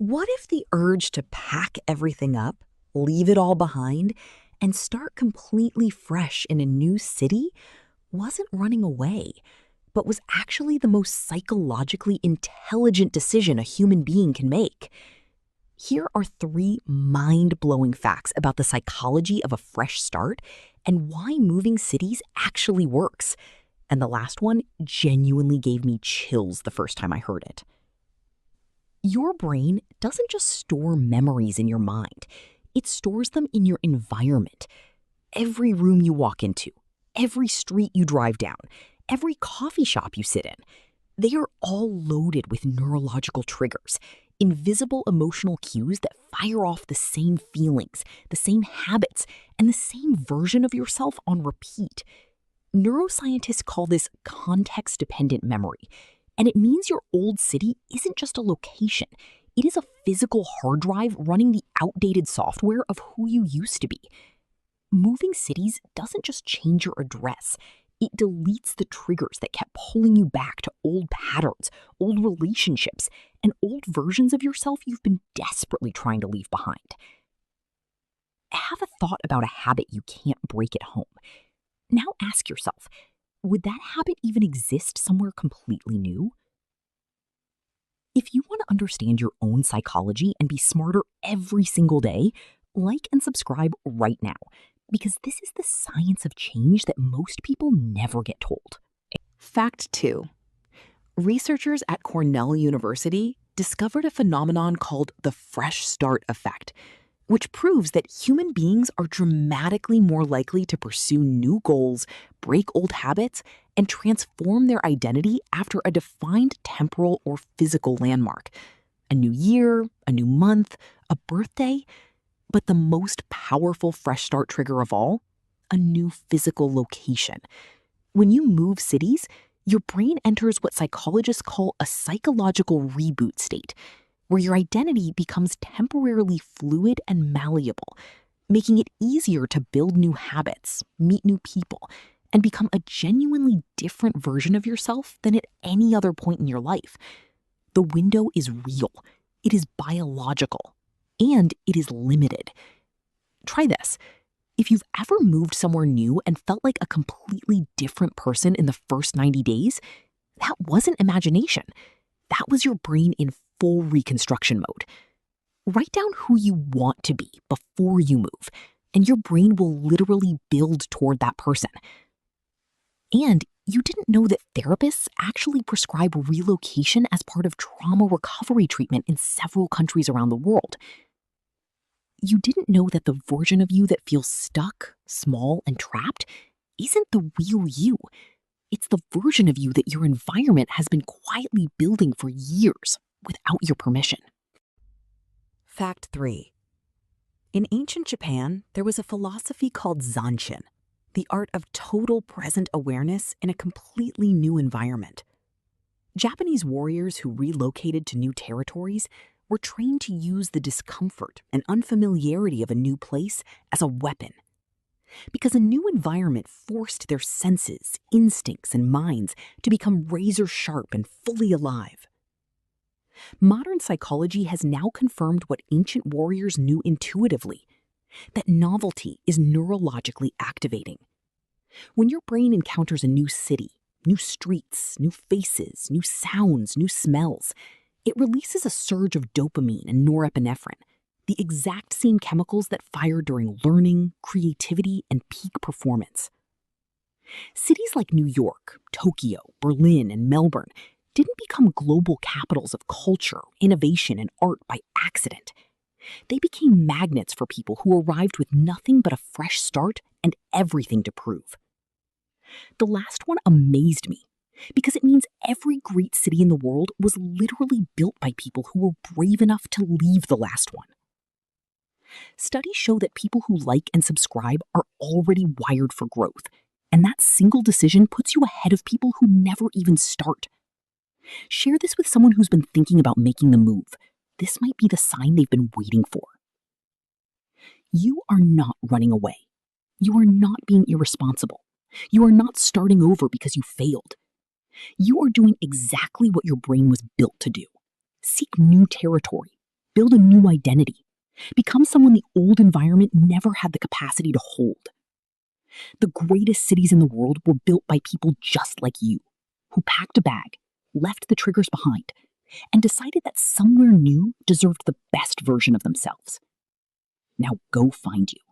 What if the urge to pack everything up, leave it all behind, and start completely fresh in a new city wasn't running away, but was actually the most psychologically intelligent decision a human being can make? Here are three mind-blowing facts about the psychology of a fresh start and why moving cities actually works. And the last one genuinely gave me chills the first time I heard it. Your brain doesn't just store memories in your mind, it stores them in your environment. Every room you walk into, every street you drive down, every coffee shop you sit in, they are all loaded with neurological triggers, invisible emotional cues that fire off the same feelings, the same habits, and the same version of yourself on repeat. Neuroscientists call this context-dependent memory, and it means your old city isn't just a location. It is a physical hard drive running the outdated software of who you used to be. Moving cities doesn't just change your address. It deletes the triggers that kept pulling you back to old patterns, old relationships, and old versions of yourself you've been desperately trying to leave behind. Have a thought about a habit you can't break at home. Now ask yourself, would that habit even exist somewhere completely new? If you want to understand your own psychology and be smarter every single day, like and subscribe right now, because this is the science of change that most people never get told. Fact 2. Researchers at Cornell University discovered a phenomenon called the fresh start effect, which proves that human beings are dramatically more likely to pursue new goals, break old habits, and transform their identity after a defined temporal or physical landmark. A new year, a new month, a birthday, but the most powerful fresh start trigger of all, a new physical location. When you move cities, your brain enters what psychologists call a psychological reboot state, where your identity becomes temporarily fluid and malleable, making it easier to build new habits, meet new people, and become a genuinely different version of yourself than at any other point in your life. The window is real, it is biological, and it is limited. Try this. If you've ever moved somewhere new and felt like a completely different person in the first 90 days, that wasn't imagination. That was your brain in full reconstruction mode. Write down who you want to be before you move, and your brain will literally build toward that person. And you didn't know that therapists actually prescribe relocation as part of trauma recovery treatment in several countries around the world. You didn't know that the version of you that feels stuck, small, and trapped isn't the real you. It's the version of you that your environment has been quietly building for years without your permission. Fact 3. In ancient Japan, there was a philosophy called Zanshin, the art of total present awareness in a completely new environment. Japanese warriors who relocated to new territories were trained to use the discomfort and unfamiliarity of a new place as a weapon. Because a new environment forced their senses, instincts, and minds to become razor sharp and fully alive. Modern psychology has now confirmed what ancient warriors knew intuitively, that novelty is neurologically activating. When your brain encounters a new city, new streets, new faces, new sounds, new smells, it releases a surge of dopamine and norepinephrine, the exact same chemicals that fire during learning, creativity, and peak performance. Cities like New York, Tokyo, Berlin, and Melbourne didn't become global capitals of culture, innovation, and art by accident. They became magnets for people who arrived with nothing but a fresh start and everything to prove. The last one amazed me, because it means every great city in the world was literally built by people who were brave enough to leave the last one. Studies show that people who like and subscribe are already wired for growth, and that single decision puts you ahead of people who never even start. Share this with someone who's been thinking about making the move. This might be the sign they've been waiting for. You are not running away. You are not being irresponsible. You are not starting over because you failed. You are doing exactly what your brain was built to do. Seek new territory, build a new identity, become someone the old environment never had the capacity to hold. The greatest cities in the world were built by people just like you, who packed a bag, left the triggers behind, and decided that somewhere new deserved the best version of themselves. Now go find you.